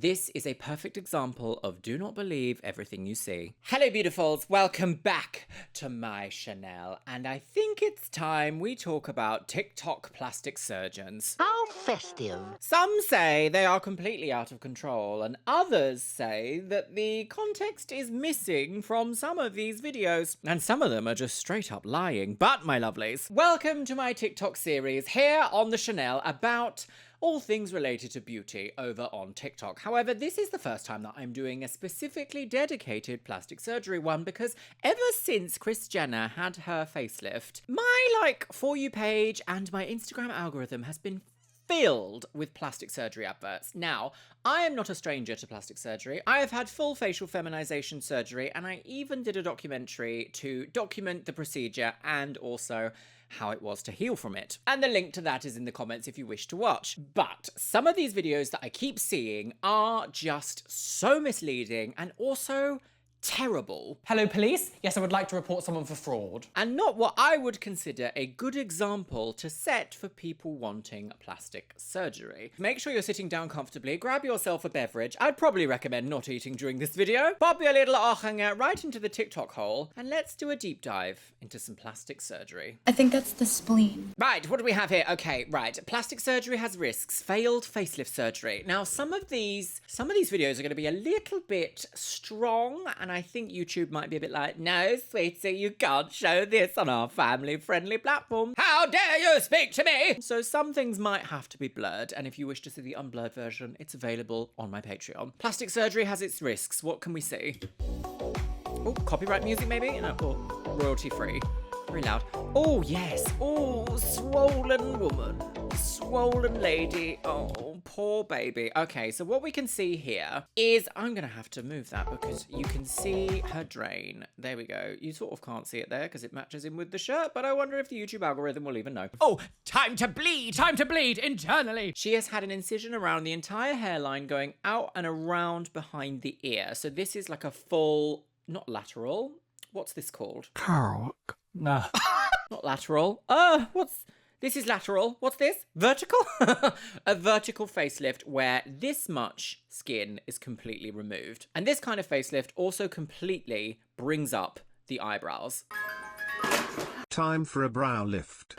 This is a perfect example of do not believe everything you see. Hello beautifuls, welcome back to my Chanel, and I think it's time we talk about TikTok plastic surgeons. How festive. Some say they are completely out of control, and others say that the context is missing from some of these videos, and some of them are just straight up lying. But my lovelies, welcome to my TikTok series here on the Chanel about all things related to beauty over on TikTok. However, this is the first time that I'm doing a specifically dedicated plastic surgery one because ever since Kris Jenner had her facelift, my For You page and my Instagram algorithm has been filled with plastic surgery adverts. Now, I am not a stranger to plastic surgery. I have had full facial feminization surgery, and I even did a documentary to document the procedure and also how it was to heal from it. And the link to that is in the comments if you wish to watch. But some of these videos that I keep seeing are just so misleading and also terrible. Hello police, yes I would like to report someone for fraud. And not what I would consider a good example to set for people wanting plastic surgery. Make sure you're sitting down comfortably, grab yourself a beverage. I'd probably recommend not eating during this video. Pop your little Ochanger right into the TikTok hole and let's do a deep dive into some plastic surgery. I think that's the spleen. Right, what do we have here? Okay, right. Plastic surgery has risks. Failed facelift surgery. Now, some of these videos are going to be a little bit strong, and I think YouTube might be a bit like, no, sweetie, you can't show this on our family-friendly platform. How dare you speak to me? So some things might have to be blurred, and if you wish to see the unblurred version, it's available on my Patreon. Plastic surgery has its risks. What can we see? Oh, copyright music maybe? No, royalty-free. Very loud. Oh, yes. Oh, swollen woman. Swollen lady. Oh, poor baby. Okay, so what we can see here is, I'm going to have to move that because you can see her drain. There we go. You sort of can't see it there because it matches in with the shirt, but I wonder if the YouTube algorithm will even know. Oh, time to bleed internally. She has had an incision around the entire hairline going out and around behind the ear. So this is like a full, not lateral. What's this called? Nah. Not lateral. This is lateral. What's this? Vertical? A vertical facelift where this much skin is completely removed. And this kind of facelift also completely brings up the eyebrows. Time for a brow lift.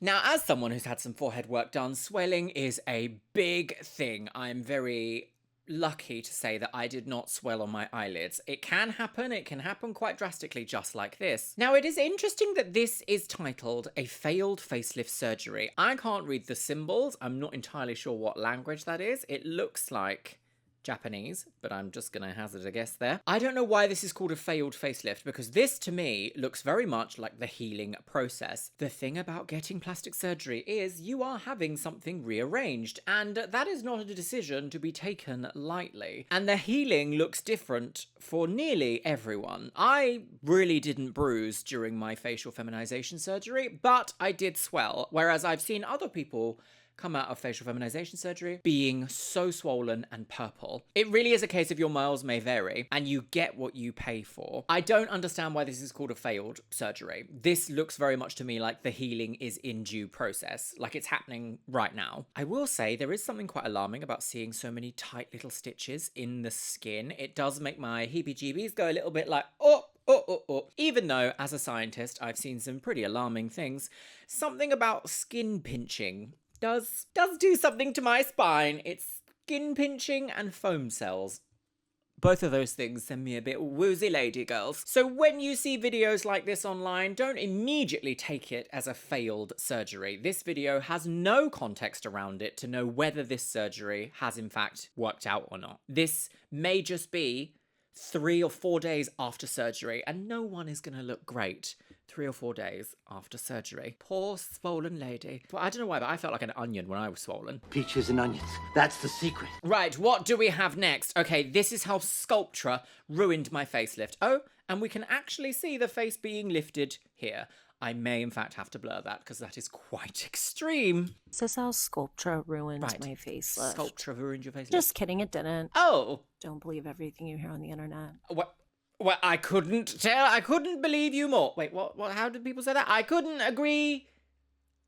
Now, as someone who's had some forehead work done, swelling is a big thing. I'm very lucky to say that I did not swell on my eyelids. It can happen quite drastically, just like this. Now, it is interesting that this is titled a failed facelift surgery. I can't read the symbols. I'm not entirely sure what language that is. It looks like Japanese, but I'm just gonna hazard a guess there. I don't know why this is called a failed facelift, because this to me looks very much like the healing process. The thing about getting plastic surgery is you are having something rearranged, and that is not a decision to be taken lightly. And the healing looks different for nearly everyone. I really didn't bruise during my facial feminization surgery, but I did swell, whereas I've seen other people come out of facial feminization surgery being so swollen and purple. It really is a case of your miles may vary and you get what you pay for. I don't understand why this is called a failed surgery. This looks very much to me like the healing is in due process, like it's happening right now. I will say there is something quite alarming about seeing so many tight little stitches in the skin. It does make my heebie-jeebies go a little bit like, oh. Even though, as a scientist, I've seen some pretty alarming things, something about skin pinching does do something to my spine. It's skin pinching and foam cells. Both of those things send me a bit woozy, lady girls. So when you see videos like this online, don't immediately take it as a failed surgery. This video has no context around it to know whether this surgery has in fact worked out or not. This may just be 3 or 4 days after surgery, and no one is going to look great 3 or 4 days after surgery. Poor swollen lady. Well, I don't know why, but I felt like an onion when I was swollen. Peaches and onions. That's the secret. Right, what do we have next? Okay, this is how Sculptra ruined my facelift. Oh, and we can actually see the face being lifted here. I may, in fact, have to blur that because that is quite extreme. This is how Sculptra ruined my facelift. Sculptra ruined your facelift? Just kidding, it didn't. Oh. Don't believe everything you hear on the internet. What? Well, I couldn't believe you more. Wait, what? How did people say that? I couldn't agree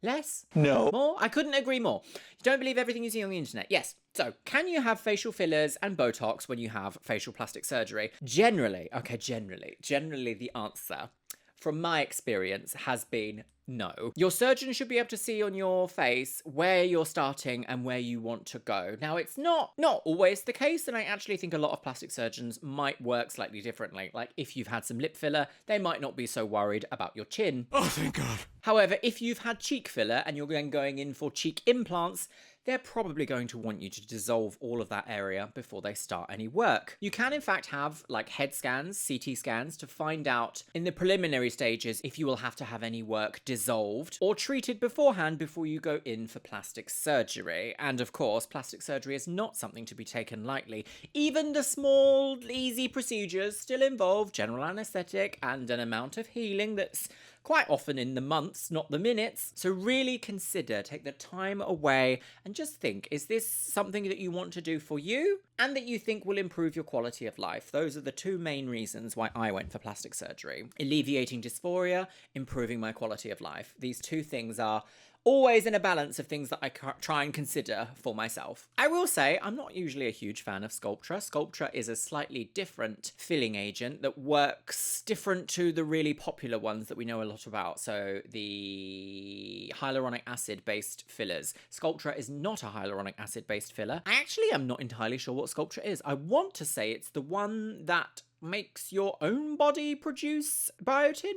Less? No. More? I couldn't agree more. You don't believe everything you see on the internet. Yes. So, can you have facial fillers and Botox when you have facial plastic surgery? Generally the answer, from my experience, has been no. Your surgeon should be able to see on your face where you're starting and where you want to go. Now, it's not always the case, and I actually think a lot of plastic surgeons might work slightly differently. Like, if you've had some lip filler, they might not be so worried about your chin. Oh, thank God. However, if you've had cheek filler and you're then going in for cheek implants, they're probably going to want you to dissolve all of that area before they start any work. You can in fact have like head scans, CT scans, to find out in the preliminary stages if you will have to have any work dissolved or treated beforehand before you go in for plastic surgery. And of course, plastic surgery is not something to be taken lightly. Even the small, easy procedures still involve general anaesthetic and an amount of healing that's quite often in the months, not the minutes. So really consider, take the time away and just think, is this something that you want to do for you and that you think will improve your quality of life? Those are the two main reasons why I went for plastic surgery. Alleviating dysphoria, improving my quality of life. These two things are always in a balance of things that I try and consider for myself. I will say I'm not usually a huge fan of Sculptra. Sculptra is a slightly different filling agent that works different to the really popular ones that we know a lot about. So the hyaluronic acid based fillers. Sculptra is not a hyaluronic acid based filler. I actually am not entirely sure what Sculptra is. I want to say it's the one that makes your own body produce collagen.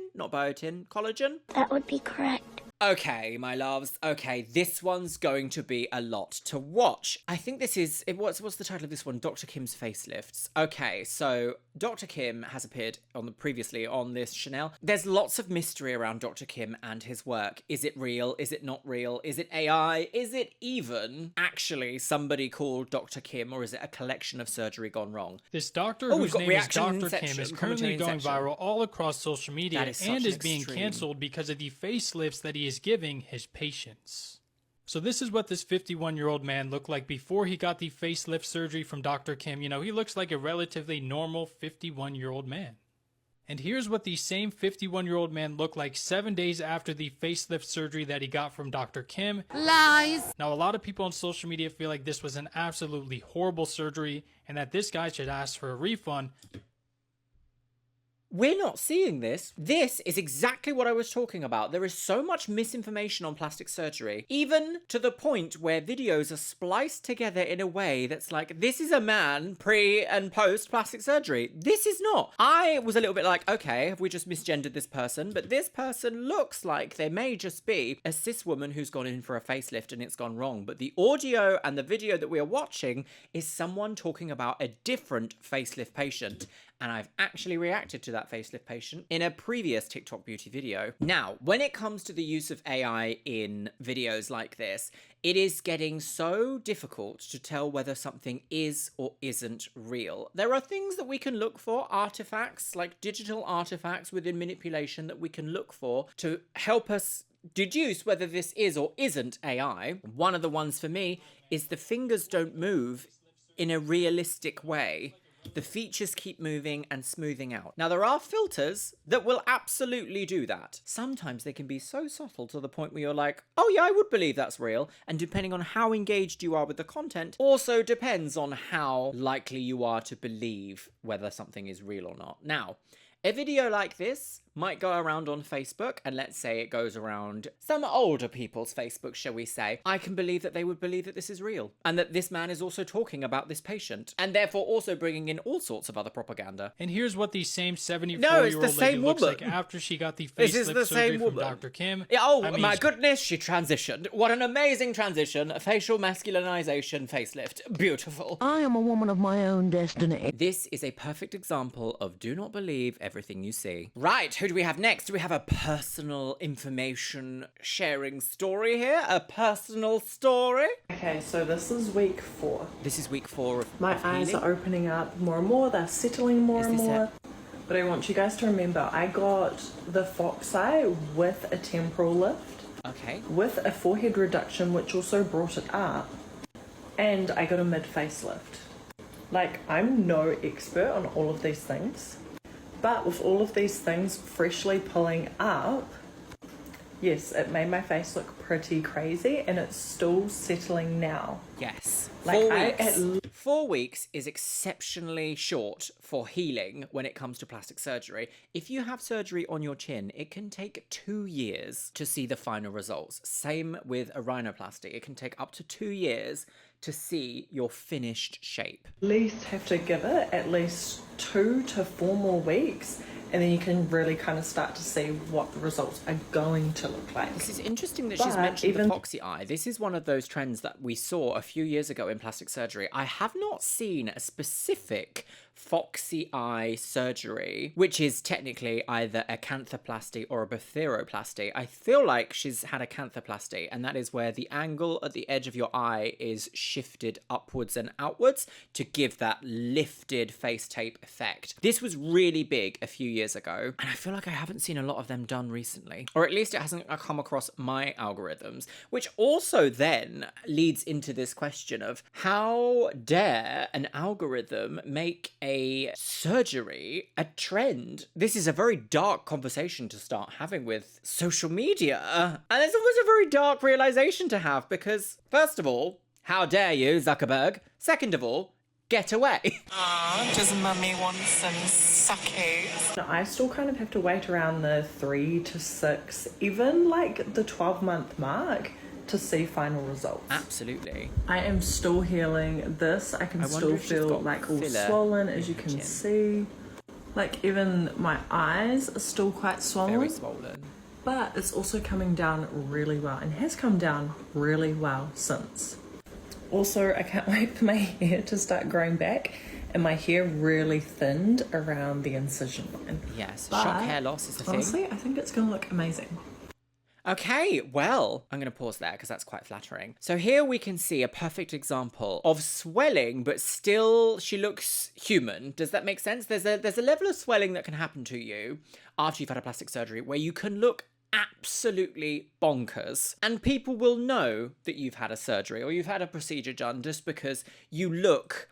That would be correct. Okay, my loves. Okay, this one's going to be a lot to watch. I think this is... What's the title of this one? Dr. Kim's Facelifts. Okay, so Dr. Kim has appeared previously on this Chanel. There's lots of mystery around Dr. Kim and his work. Is it real? Is it not real? Is it AI? Is it even actually somebody called Dr. Kim, or is it a collection of surgery gone wrong? This doctor, whose name is Dr. Kim, is currently going Inception. viral all across social media and is being extreme. cancelled because of the facelifts that he is giving his patients. So this is what this 51-year-old man looked like before he got the facelift surgery from Dr. Kim. You know, he looks like a relatively normal 51-year-old man. And here's what the same 51-year-old man looked like 7 days after the facelift surgery that he got from Dr. Kim. Lies! Now, a lot of people on social media feel like this was an absolutely horrible surgery and that this guy should ask for a refund. We're not seeing this. This is exactly what I was talking about. There is so much misinformation on plastic surgery, even to the point where videos are spliced together in a way that's like, this is a man pre and post plastic surgery. This is not. I was a little bit like, okay, have we just misgendered this person? But this person looks like they may just be a cis woman who's gone in for a facelift and it's gone wrong. But the audio and the video that we are watching is someone talking about a different facelift patient. And I've actually reacted to that facelift patient in a previous TikTok beauty video. Now, when it comes to the use of AI in videos like this, it is getting so difficult to tell whether something is or isn't real. There are things that we can look for, artifacts, like digital artifacts within manipulation that we can look for to help us deduce whether this is or isn't AI. One of the ones for me is the fingers don't move in a realistic way. The features keep moving and smoothing out. Now, there are filters that will absolutely do that. Sometimes they can be so subtle to the point where you're like, oh yeah, I would believe that's real. And depending on how engaged you are with the content, also depends on how likely you are to believe whether something is real or not. Now, a video like this might go around on Facebook, and let's say it goes around some older people's Facebook, shall we say. I can believe that they would believe that this is real, and that this man is also talking about this patient, and therefore also bringing in all sorts of other propaganda. And here's what the same 74-year-old lady looks like after she got the facelift surgery from Dr. Kim. Yeah, my goodness, she transitioned. What an amazing transition. A facial masculinization facelift. Beautiful. I am a woman of my own destiny. This is a perfect example of do not believe everything you see. Right, who do we have next? Do we have a personal information sharing story here? A personal story? Okay, so this is week 4. This is week 4 of My eyes are opening up more and more, they're settling more and more. But I want you guys to remember, I got the fox eye with a temporal lift. Okay. With a forehead reduction, which also brought it up. And I got a mid-facelift. Like, I'm no expert on all of these things. But with all of these things freshly pulling up, yes, it made my face look pretty crazy, and it's still settling now. Yes. Like, 4 weeks. 4 weeks is exceptionally short for healing when it comes to plastic surgery. If you have surgery on your chin, it can take 2 years to see the final results. Same with a rhinoplasty. It can take up to 2 years to see your finished shape. At least have to give it at least 2 to 4 more weeks, and then you can really kind of start to see what the results are going to look like. This is interesting that she's mentioned the foxy eye. This is one of those trends that we saw a few years ago in plastic surgery. I have not seen a specific foxy eye surgery, which is technically either a canthoplasty or a bothyroplasty. I feel like she's had a canthoplasty, and that is where the angle at the edge of your eye is shifted upwards and outwards to give that lifted face tape effect. This was really big a few years ago, and I feel like I haven't seen a lot of them done recently, or at least it hasn't come across my algorithms, which also then leads into this question of how dare an algorithm make a surgery a trend? This is a very dark conversation to start having with social media, and it's almost a very dark realization to have, because first of all, how dare you, Zuckerberg? Second of all, get away. Does mummy want some suckies? I still kind of have to wait around the 3 to 6, even like the 12-month mark to see final results. Absolutely. I am still healing this. I can still feel like all swollen, as you can see. Like even my eyes are still quite swollen. Very swollen. But it's also coming down really well, and has come down really well since. Also, I can't wait for my hair to start growing back, and my hair really thinned around the incision line. Yes, shock hair loss is a thing. Honestly, I think it's going to look amazing. Okay, well, I'm going to pause there because that's quite flattering. So here we can see a perfect example of swelling, but still she looks human. Does that make sense? There's a level of swelling that can happen to you after you've had a plastic surgery where you can look absolutely bonkers, and people will know that you've had a surgery or you've had a procedure done just because you look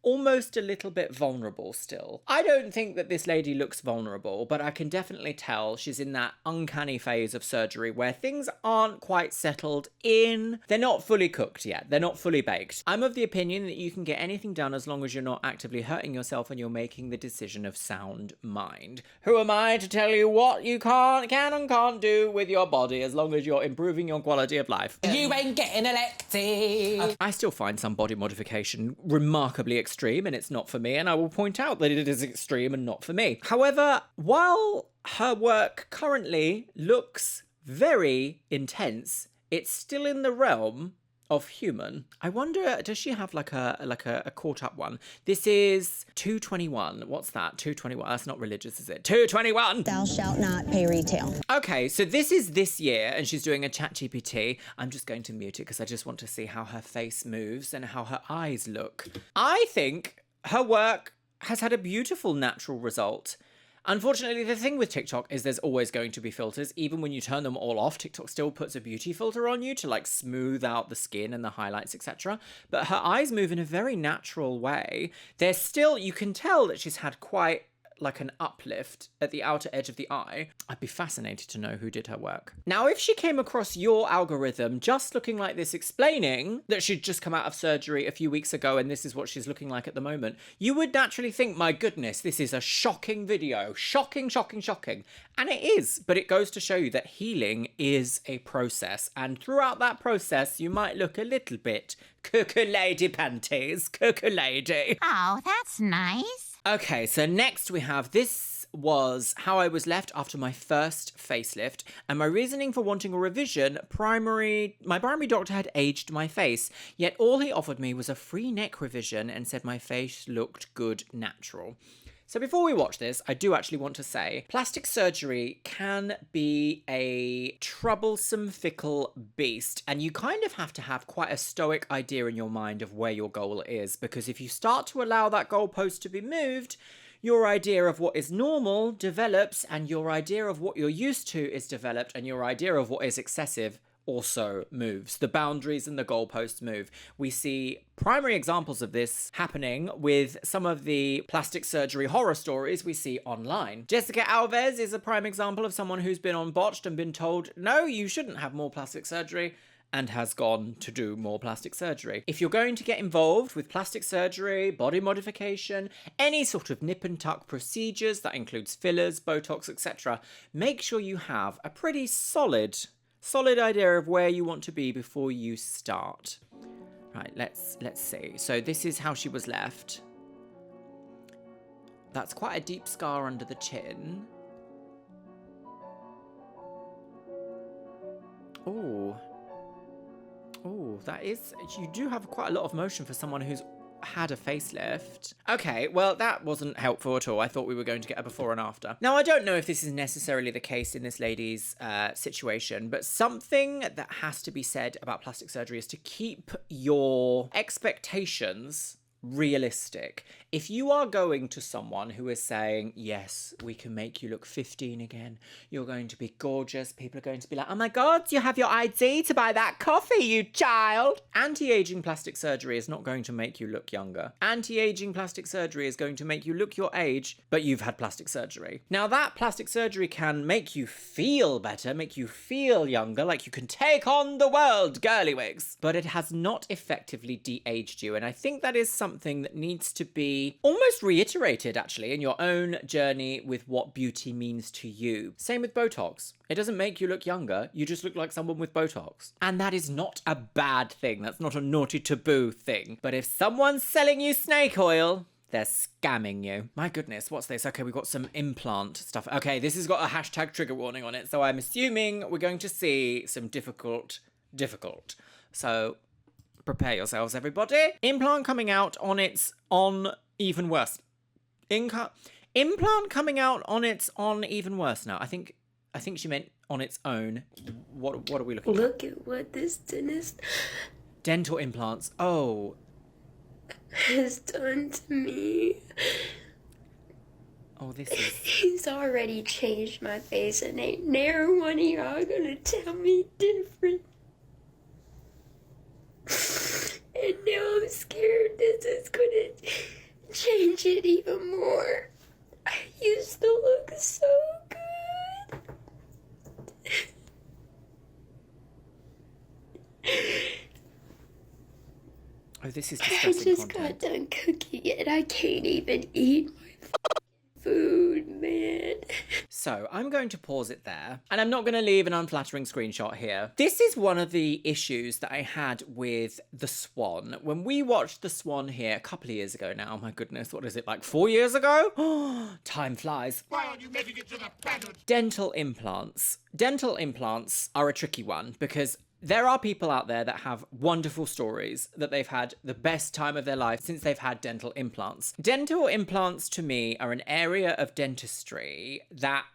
almost a little bit vulnerable still. I don't think that this lady looks vulnerable, but I can definitely tell she's in that uncanny phase of surgery where things aren't quite settled in. They're not fully cooked yet. They're not fully baked. I'm of the opinion that you can get anything done as long as you're not actively hurting yourself and you're making the decision of sound mind. Who am I to tell you what you can and can't do with your body as long as you're improving your quality of life? You ain't getting elected. I still find some body modification remarkably extreme, and it's not for me, and I will point out that it is extreme and not for me. However, while her work currently looks very intense, it's still in the realm of human. I wonder, does she have like a caught up one? This is 221. What's that? 221. That's not religious, is it? 221. Thou shalt not pay retail. Okay, so this is this year, and she's doing a ChatGPT. I'm just going to mute it because I just want to see how her face moves and how her eyes look. I think her work has had a beautiful natural result. Unfortunately, the thing with TikTok is there's always going to be filters. Even when you turn them all off, TikTok still puts a beauty filter on you to like smooth out the skin and the highlights, etc. But her eyes move in a very natural way. There's still, you can tell that she's had quite like an uplift at the outer edge of the eye. I'd be fascinated to know who did her work. Now, if she came across your algorithm just looking like this, explaining that she'd just come out of surgery a few weeks ago and this is what she's looking like at the moment, you would naturally think, my goodness, this is a shocking video. Shocking, shocking, shocking. And it is, but it goes to show you that healing is a process. And throughout that process, you might look a little bit cuckoo lady panties, cuckoo lady. Oh, that's nice. Okay, so next we have, this was how I was left after my first facelift, and my reasoning for wanting a revision, my primary doctor had aged my face, yet all he offered me was a free neck revision and said my face looked good natural. So before we watch this, I do actually want to say plastic surgery can be a troublesome, fickle beast, and you kind of have to have quite a stoic idea in your mind of where your goal is, because if you start to allow that goalpost to be moved, your idea of what is normal develops, and your idea of what you're used to is developed, and your idea of what is excessive also moves. The boundaries and the goalposts move. We see primary examples of this happening with some of the plastic surgery horror stories we see online. Jessica Alves is a prime example of someone who's been on Botched and been told, no, you shouldn't have more plastic surgery, and has gone to do more plastic surgery. If you're going to get involved with plastic surgery, body modification, any sort of nip and tuck procedures, that includes fillers, Botox, etc., make sure you have a pretty solid idea of where you want to be before you start. Right, let's see. So this is how she was left. That's quite a deep scar under the chin. Oh, that is... You do have quite a lot of motion for someone who's had a facelift. Okay, well, that wasn't helpful at all. I thought we were going to get a before and after. Now, I don't know if this is necessarily the case in this lady's situation, but something that has to be said about plastic surgery is to keep your expectations realistic. If you are going to someone who is saying, yes, we can make you look 15 again, you're going to be gorgeous, people are going to be like, oh my god, you have your ID to buy that coffee, you child. Anti-aging plastic surgery is not going to make you look younger. Anti-aging plastic surgery is going to make you look your age, but you've had plastic surgery. Now, that plastic surgery can make you feel better, make you feel younger, like you can take on the world, girly wigs, but it has not effectively de-aged you, and I think that is something that needs to be almost reiterated, actually, in your own journey with what beauty means to you. Same with Botox. It doesn't make you look younger, you just look like someone with Botox. And that is not a bad thing. That's not a naughty taboo thing. But if someone's selling you snake oil, they're scamming you. My goodness, what's this? Okay, we've got some implant stuff. Okay, this has got a hashtag trigger warning on it, so I'm assuming we're going to see some difficult. So prepare yourselves, everybody. Implant coming out on its on even worse. Implant coming out on its on even worse now. I think she meant on its own. What are we looking at? Look at what this dentist dental implants. Oh. Has done to me. Oh, this is... He's already changed my face, and ain't never one of y'all gonna tell me different. And now I'm scared this is gonna change it even more. I used to look so good. Oh, this is I disgusting just content. got done cooking and I can't even eat my food, man. So I'm going to pause it there, and I'm not going to leave an unflattering screenshot here. This is one of the issues that I had with The Swan. When we watched The Swan here a couple of years ago now, my goodness, what is it, like 4 years ago? Oh, time flies. Why aren't you making it to the planet? Dental implants. Dental implants are a tricky one because there are people out there that have wonderful stories that they've had the best time of their life since they've had dental implants. Dental implants, to me, are an area of dentistry that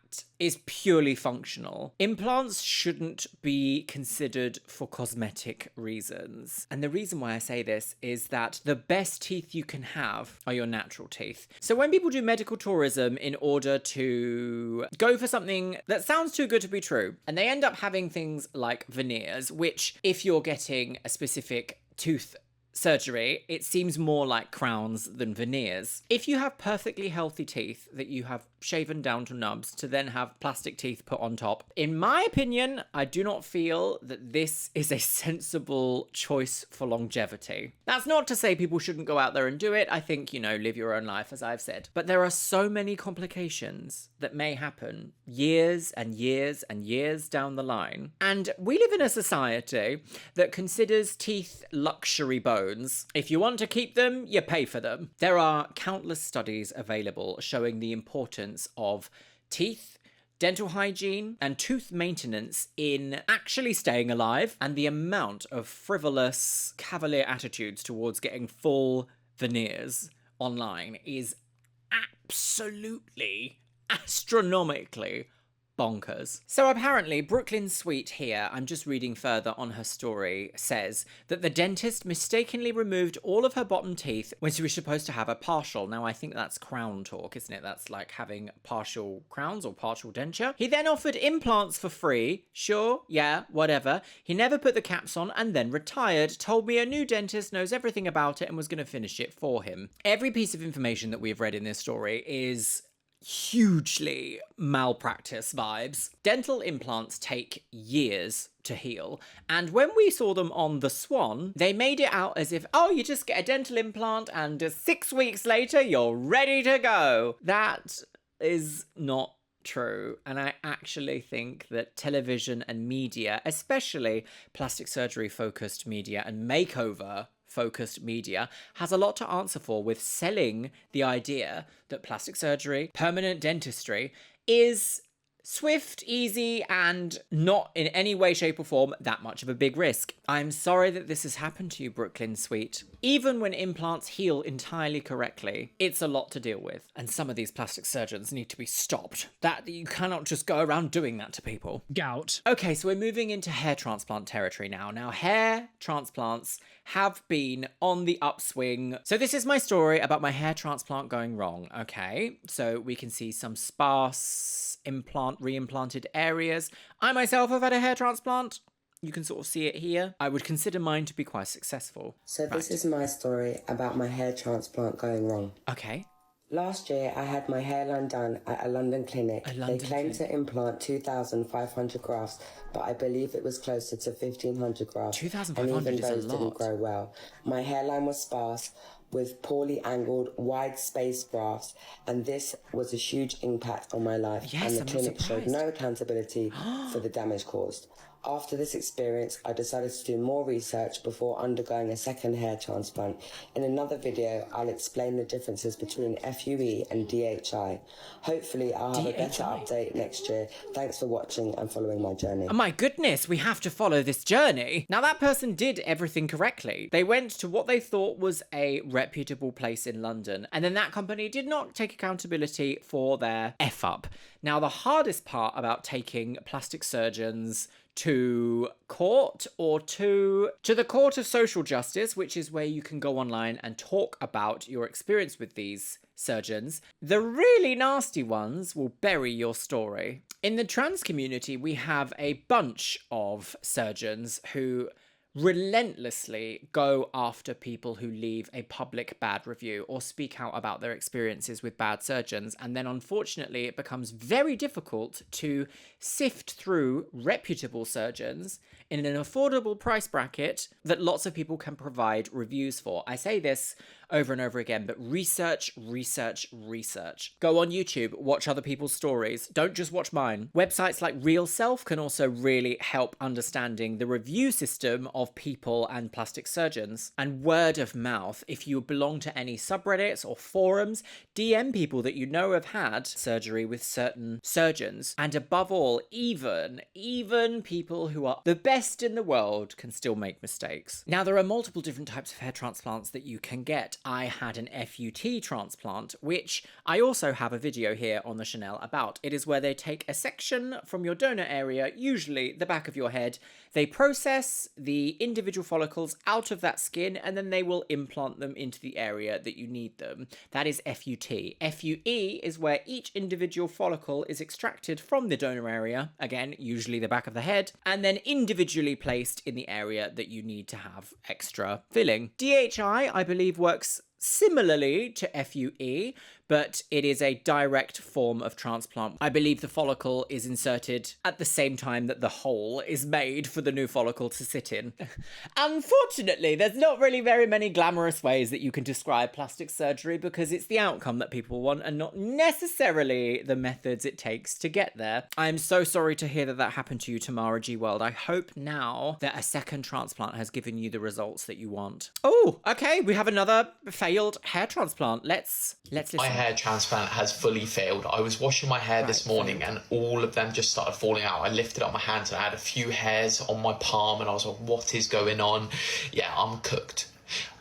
is purely functional. Implants shouldn't be considered for cosmetic reasons. And the reason why I say this is that the best teeth you can have are your natural teeth. So when people do medical tourism in order to go for something that sounds too good to be true, and they end up having things like veneers, which if you're getting a specific tooth surgery, it seems more like crowns than veneers. If you have perfectly healthy teeth that you have shaven down to nubs to then have plastic teeth put on top, in my opinion, I do not feel that this is a sensible choice for longevity. That's not to say people shouldn't go out there and do it. I think, live your own life, as I've said. But there are so many complications that may happen years and years and years down the line. And we live in a society that considers teeth luxury bones. If you want to keep them, you pay for them. There are countless studies available showing the importance of teeth, dental hygiene, and tooth maintenance in actually staying alive, and the amount of frivolous, cavalier attitudes towards getting full veneers online is absolutely, astronomically bonkers. So apparently Brooklyn Sweet here, I'm just reading further on her story, says that the dentist mistakenly removed all of her bottom teeth when she was supposed to have a partial. Now I think that's crown talk, isn't it? That's like having partial crowns or partial denture. He then offered implants for free. Sure, yeah, whatever. He never put the caps on and then retired, told me a new dentist knows everything about it and was going to finish it for him. Every piece of information that we've read in this story is hugely malpractice vibes. Dental implants take years to heal, and when we saw them on the Swan, they made it out as if, oh, you just get a dental implant and 6 weeks later you're ready to go. That is not true, and I actually think that television and media, especially plastic surgery focused media and makeover focused media, has a lot to answer for with selling the idea that plastic surgery, permanent dentistry is swift, easy, and not in any way, shape or form that much of a big risk. I'm sorry that this has happened to you, Brooklyn Sweet. Even when implants heal entirely correctly, it's a lot to deal with. And some of these plastic surgeons need to be stopped. That you cannot just go around doing that to people. Gout. Okay, so we're moving into hair transplant territory now. Now, hair transplants have been on the upswing. So this is my story about my hair transplant going wrong, okay? So we can see some sparse reimplanted areas. I myself have had a hair transplant. You can sort of see it here. I would consider mine to be quite successful. So this is my story about my hair transplant going wrong. Okay. Last year, I had my hairline done at a London clinic. They claimed to implant 2,500 grafts, but I believe it was closer to 1,500 grafts. 2,500 and even is a those lot. didn't grow well. My hairline was sparse, with poorly angled, wide-spaced grafts, and this was a huge impact on my life, Yes, and the I'm not clinic showed surprised. no accountability for the damage caused. After this experience, I decided to do more research before undergoing a second hair transplant. In another video, I'll explain the differences between FUE and DHI. Hopefully, I'll have a better update next year. Thanks for watching and following my journey. Oh my goodness, we have to follow this journey. Now that person did everything correctly. They went to what they thought was a reputable place in London, and then that company did not take accountability for their F-up. Now the hardest part about taking plastic surgeons to court or to the court of social justice, which is where you can go online and talk about your experience with these surgeons. The really nasty ones will bury your story. In the trans community, we have a bunch of surgeons who relentlessly go after people who leave a public bad review or speak out about their experiences with bad surgeons, and then unfortunately it becomes very difficult to sift through reputable surgeons in an affordable price bracket that lots of people can provide reviews for. I say this over and over again, but research, research, research. Go on YouTube, watch other people's stories. Don't just watch mine. Websites like Real Self can also really help understanding the review system of people and plastic surgeons. And word of mouth, if you belong to any subreddits or forums, DM people that you know have had surgery with certain surgeons. And above all, even people who are the best in the world can still make mistakes. Now, there are multiple different types of hair transplants that you can get. I had an FUT transplant, which I also have a video here on the Chanel about. It is where they take a section from your donor area, usually the back of your head. They process the individual follicles out of that skin, and then they will implant them into the area that you need them. That is FUT. FUE is where each individual follicle is extracted from the donor area, again, usually the back of the head, and then individually placed in the area that you need to have extra filling. DHI, I believe, works similarly to FUE, but it is a direct form of transplant. I believe the follicle is inserted at the same time that the hole is made for the new follicle to sit in. Unfortunately, there's not really very many glamorous ways that you can describe plastic surgery because it's the outcome that people want and not necessarily the methods it takes to get there. I'm so sorry to hear that that happened to you, Tamara G. World. I hope now that a second transplant has given you the results that you want. Oh, okay, we have another failed hair transplant. Let's listen. My hair transplant has fully failed. I was washing my hair this morning and all of them just started falling out. I lifted up my hands and I had a few hairs on my palm and I was like, what is going on? Yeah, I'm cooked.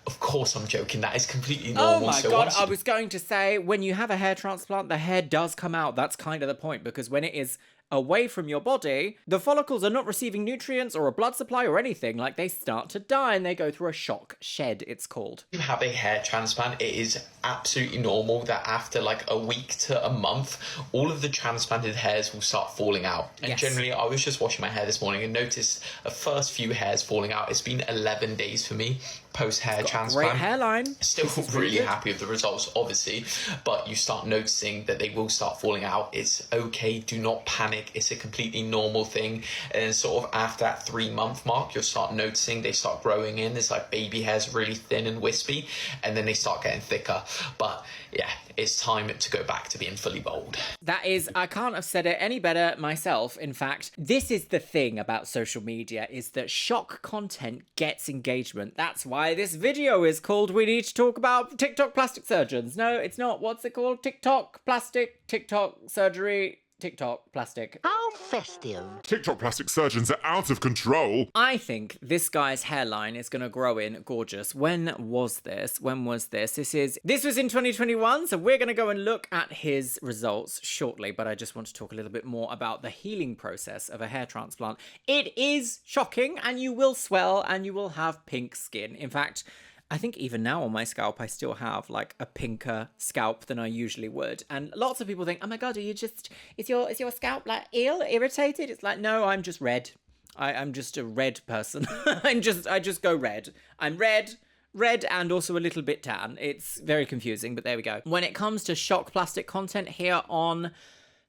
Of course I'm joking. That is completely normal. Oh my God, I was going to say, when you have a hair transplant, the hair does come out. That's kind of the point, because when it is away from your body, the follicles are not receiving nutrients or a blood supply or anything. Like, they start to die and they go through a shock shed, it's called. If you have a hair transplant, it is absolutely normal that after like a week to a month, all of the transplanted hairs will start falling out. And generally, I was just washing my hair this morning and noticed the first few hairs falling out. It's been 11 days for me post-hair transplant. Great hairline. Still really happy with the results, obviously, but you start noticing that they will start falling out. It's okay, do not panic. It's a completely normal thing. And then sort of after that 3-month mark, you'll start noticing they start growing in. It's like baby hairs, really thin and wispy, and then they start getting thicker. But yeah, it's time to go back to being fully bald. That is, I can't have said it any better myself. In fact, this is the thing about social media, is that shock content gets engagement. That's why this video is called We Need to Talk About TikTok Plastic Surgeons. No, it's not. What's it called? TikTok Plastic, TikTok Surgery, TikTok Plastic. How festive. TikTok plastic surgeons are out of control. I think this guy's hairline is going to grow in gorgeous. When was this? This was in 2021, so we're going to go and look at his results shortly, but I just want to talk a little bit more about the healing process of a hair transplant. It is shocking, and you will swell, and you will have pink skin. In fact, I think even now on my scalp, I still have like a pinker scalp than I usually would. And lots of people think, oh my God, is your scalp like ill, irritated? It's like, no, I'm just red. I'm just a red person. I just go red. I'm red and also a little bit tan. It's very confusing, but there we go. When it comes to shock plastic content here on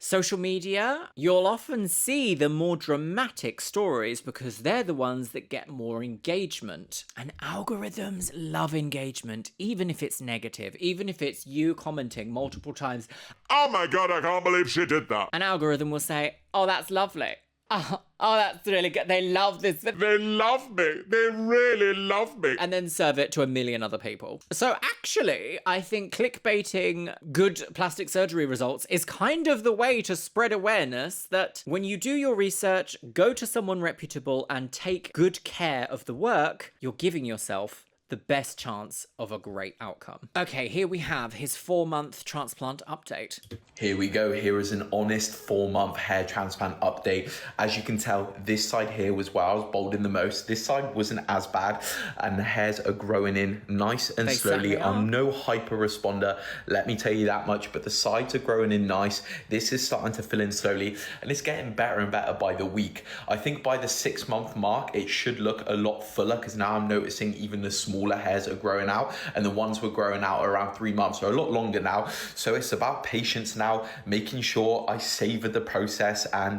social media, you'll often see the more dramatic stories because they're the ones that get more engagement. And algorithms love engagement, even if it's negative, even if it's you commenting multiple times, "Oh my God, I can't believe she did that." An algorithm will say, oh, that's lovely. Oh, that's really good. They love this. They love me. They really love me. And then serve it to a million other people. So actually, I think clickbaiting good plastic surgery results is kind of the way to spread awareness that when you do your research, go to someone reputable and take good care of the work, you're giving yourself the best chance of a great outcome. Okay, here we have his 4-month transplant update. Here we go. Here is an honest 4-month hair transplant update. As you can tell, this side here was where I was balding the most. This side wasn't as bad, and the hairs are growing in nice and slowly. I'm no hyper responder, let me tell you that much, but the sides are growing in nice. This is starting to fill in slowly, and it's getting better and better by the week. I think by the 6-month mark, it should look a lot fuller, because now I'm noticing even the smaller hairs are growing out, and the ones were growing out around 3 months are a lot longer now. So it's about patience now, making sure I savor the process and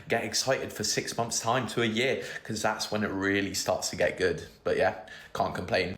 get excited for 6 months time to a year, because that's when it really starts to get good. But yeah, can't complain.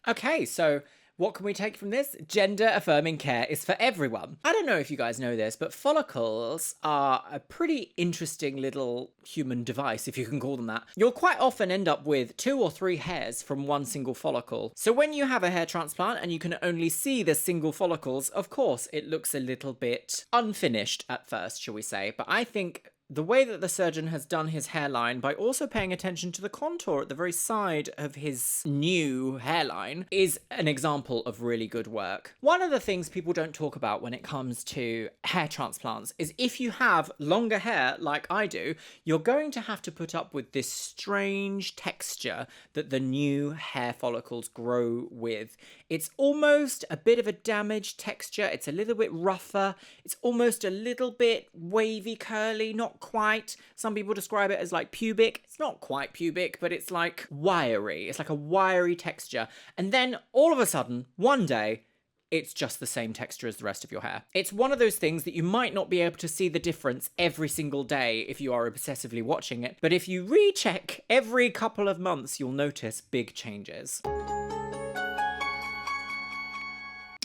Okay, so what can we take from this? Gender affirming care is for everyone. I don't know if you guys know this, but follicles are a pretty interesting little human device, if you can call them that. You'll quite often end up with 2 or 3 hairs from one single follicle. So when you have a hair transplant and you can only see the single follicles, of course, it looks a little bit unfinished at first, shall we say. But I think the way that the surgeon has done his hairline by also paying attention to the contour at the very side of his new hairline is an example of really good work. One of the things people don't talk about when it comes to hair transplants is if you have longer hair like I do, you're going to have to put up with this strange texture that the new hair follicles grow with. It's almost a bit of a damaged texture. It's a little bit rougher. It's almost a little bit wavy, curly, not quite. Some people describe it as like pubic. It's not quite pubic, but it's like wiry. It's like a wiry texture. And then all of a sudden, one day, it's just the same texture as the rest of your hair. It's one of those things that you might not be able to see the difference every single day if you are obsessively watching it. But if you recheck every couple of months, you'll notice big changes.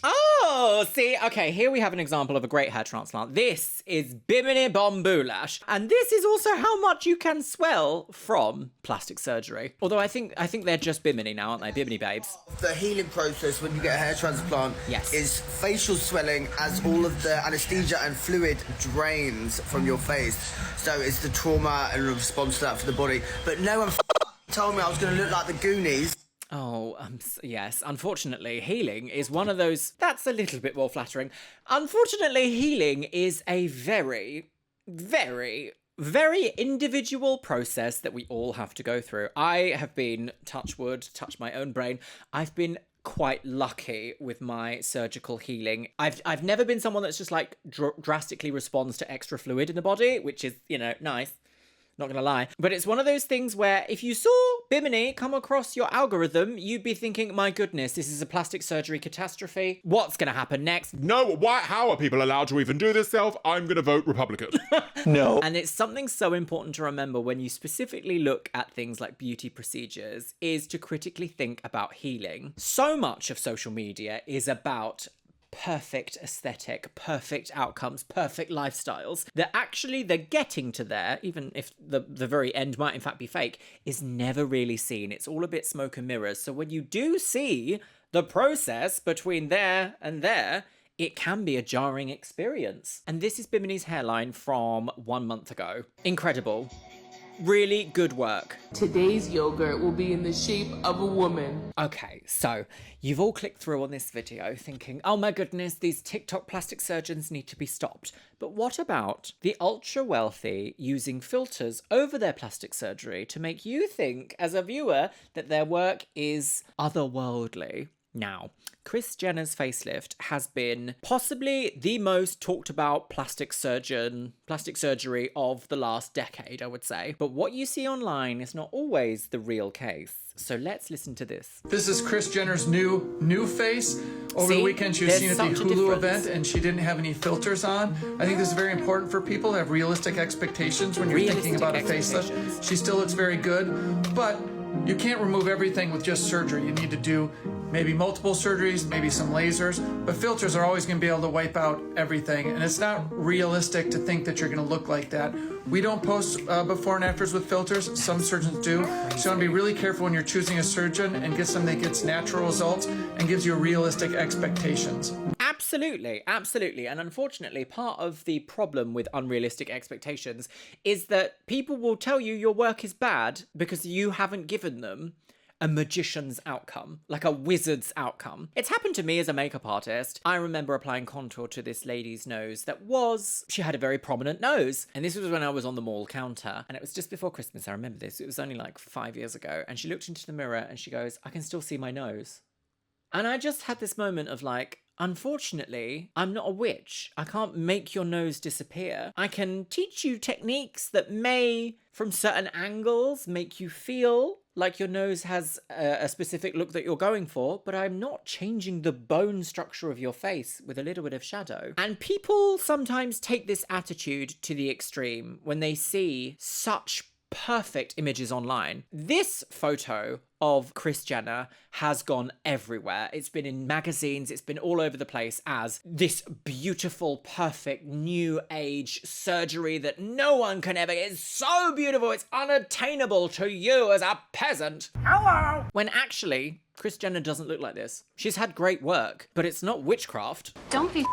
Oh, see, okay, here we have an example of a great hair transplant. This is Bimini Bomboulash, and this is also how much you can swell from plastic surgery. Although I think they're just Bimini now, aren't they? Bimini babes. The healing process when you get a hair transplant is facial swelling as all of the anesthesia and fluid drains from your face. So it's the trauma and response to that for the body. But no one told me I was going to look like the Goonies. Oh, yes. Unfortunately, healing is one of those... That's a little bit more flattering. Unfortunately, healing is a very very, very individual process that we all have to go through. I have been, touch wood, touch my own brain, I've been quite lucky with my surgical healing. I've never been someone that's just like drastically responds to extra fluid in the body, which is, you know, nice. Not gonna lie. But it's one of those things where if you saw Bimini come across your algorithm, you'd be thinking, my goodness, this is a plastic surgery catastrophe. What's gonna happen next? No, why? How are people allowed to even do this, Self? I'm gonna vote Republican. No. And it's something so important to remember when you specifically look at things like beauty procedures, is to critically think about healing. So much of social media is about perfect aesthetic, perfect outcomes, perfect lifestyles, that actually they're getting to there, even if the very end might in fact be fake, is never really seen. It's all a bit smoke and mirrors. So when you do see the process between there and there, it can be a jarring experience. And this is Bimini's hairline from 1 month ago. Incredible. Really good work. Today's yogurt will be in the shape of a woman. Okay, so you've all clicked through on this video thinking, oh my goodness, these TikTok plastic surgeons need to be stopped. But what about the ultra wealthy using filters over their plastic surgery to make you think, as a viewer, that their work is otherworldly? Now, Kris Jenner's facelift has been possibly the most talked about plastic surgery of the last decade, I would say. But what you see online is not always the real case. So let's listen to this. This is Kris Jenner's new face. Over the weekend, she was seen at the Hulu event, and she didn't have any filters on. I think this is very important for people to have realistic expectations when you're thinking about a facelift. She still looks very good, but you can't remove everything with just surgery. You need to do maybe multiple surgeries, maybe some lasers, but filters are always going to be able to wipe out everything, and it's not realistic to think that you're going to look like that. We don't post before and afters with filters. Some surgeons do. So you want to be really careful when you're choosing a surgeon and get something that gets natural results and gives you realistic expectations. Absolutely, absolutely. And unfortunately, part of the problem with unrealistic expectations is that people will tell you your work is bad because you haven't given them a magician's outcome, like a wizard's outcome. It's happened to me as a makeup artist. I remember applying contour to this lady's nose she had a very prominent nose. And this was when I was on the mall counter. And it was just before Christmas, I remember this. It was only like 5 years ago. And she looked into the mirror and she goes, I can still see my nose. And I just had this moment of like, unfortunately, I'm not a witch. I can't make your nose disappear. I can teach you techniques that may, from certain angles, make you feel like your nose has a specific look that you're going for, but I'm not changing the bone structure of your face with a little bit of shadow. And people sometimes take this attitude to the extreme when they see such perfect images online. This photo of Kris Jenner has gone everywhere. It's been in magazines, it's been all over the place as this beautiful, perfect, new age surgery that no one can ever get. It's so beautiful, it's unattainable to you as a peasant. Hello! When actually, Kris Jenner doesn't look like this. She's had great work, but it's not witchcraft. Don't be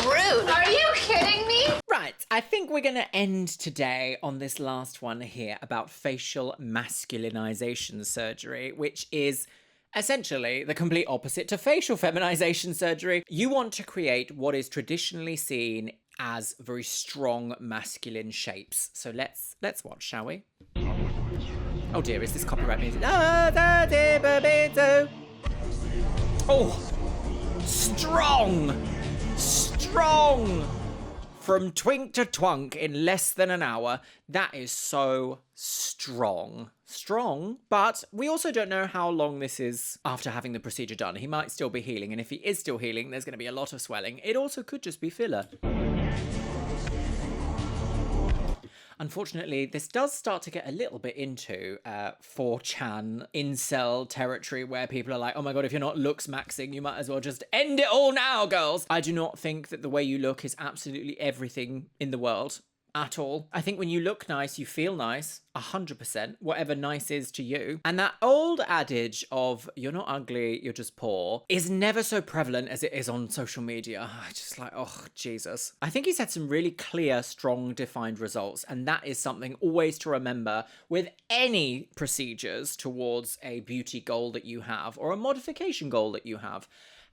rude. Are you kidding me? Right, I think we're going to end today on this last one here about facial masculinization surgery, which is essentially the complete opposite to facial feminization surgery. You want to create what is traditionally seen as very strong masculine shapes. So let's watch, shall we? Oh dear, is this copyright music? Oh, strong! From twink to twunk in less than an hour. That is so strong. Strong, but we also don't know how long this is after having the procedure done. He might still be healing, and if he is still healing, there's going to be a lot of swelling. It also could just be filler. Unfortunately, this does start to get a little bit into 4chan incel territory where people are like, oh my god, if you're not looks maxing, you might as well just end it all now, girls. I do not think that the way you look is absolutely everything in the world. At all. I think when you look nice, you feel nice. 100%. Whatever nice is to you. And that old adage of you're not ugly, you're just poor is never so prevalent as it is on social media. Just like, oh, Jesus. I think he's had some really clear, strong, defined results. And that is something always to remember with any procedures towards a beauty goal that you have or a modification goal that you have.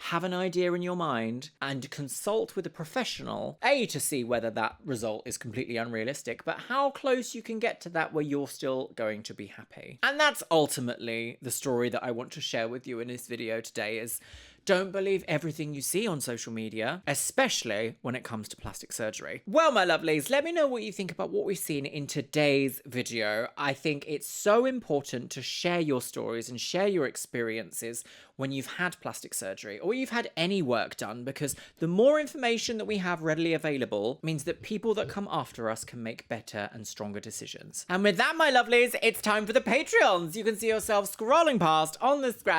have an idea in your mind and consult with a professional, A, to see whether that result is completely unrealistic, but how close you can get to that where you're still going to be happy. And that's ultimately the story that I want to share with you in this video today is don't believe everything you see on social media, especially when it comes to plastic surgery. Well, my lovelies, let me know what you think about what we've seen in today's video. I think it's so important to share your stories and share your experiences when you've had plastic surgery or you've had any work done, because the more information that we have readily available means that people that come after us can make better and stronger decisions. And with that, my lovelies, it's time for the Patreons. You can see yourself scrolling past on the screen.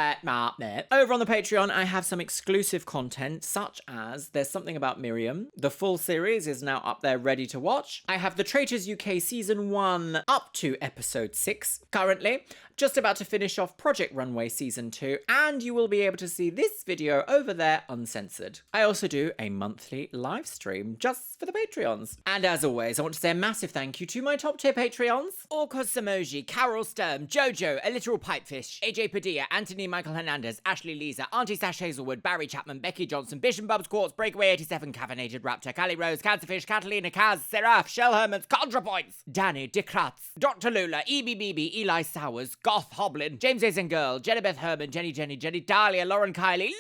Over on the Patreon, I have some exclusive content, such as there's something about Miriam. The full series is now up there ready to watch. I have the Traitors UK Season 1 up to Episode 6 currently. Just about to finish off Project Runway Season 2, and you will be able to see this video over there uncensored. I also do a monthly live stream just for the Patreons. And as always, I want to say a massive thank you to my top tier Patreons: Orcos Samoji, Carol Sturm, Jojo, A Literal Pipefish, AJ Padilla, Anthony Michael Hernandez, Ashley Lisa, Auntie Sash Hazelwood, Barry Chapman, Becky Johnson, Bishop Bubs Quartz, Breakaway 87, Caffeinated Raptor, Callie Rose, Cancerfish, Catalina Kaz, Seraph, Shell Hermans, ContraPoints, Danny, Dick Kratz, Dr. Lula, EBBB, Eli Sowers, Goth Hoblin, James Isengirl, Jennybeth Herman, Jenny Dahlia, Lauren Kylie,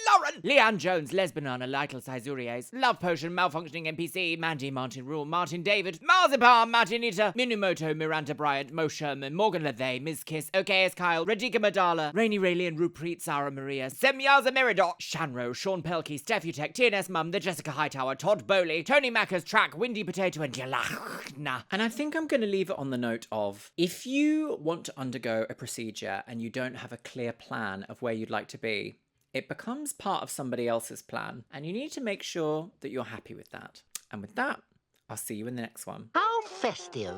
Leanne Jones, Les Banana, Lytle Sizuries, Love Potion, Malfunctioning NPC, Mandy, Martin Rule, Martin David, Marzipan, Martinita, Minumoto, Miranda Bryant, Mo Sherman, Morgan Lathay, Ms. Kiss, OKS Kyle, Radhika Madala, Rainy Rayleigh, Rupreet, Sarah Maria, Semyaza Meridot, Shanro, Sean Pelkey, Stephutek, TNS Mum, The Jessica Hightower, Todd Bowley, Tony Macker's Track, Windy Potato, and Jalachna. And I think I'm going to leave it on the note of, if you want to undergo a procedure and you don't have a clear plan of where you'd like to be, it becomes part of somebody else's plan, and you need to make sure that you're happy with that. And with that, I'll see you in the next one. How festive.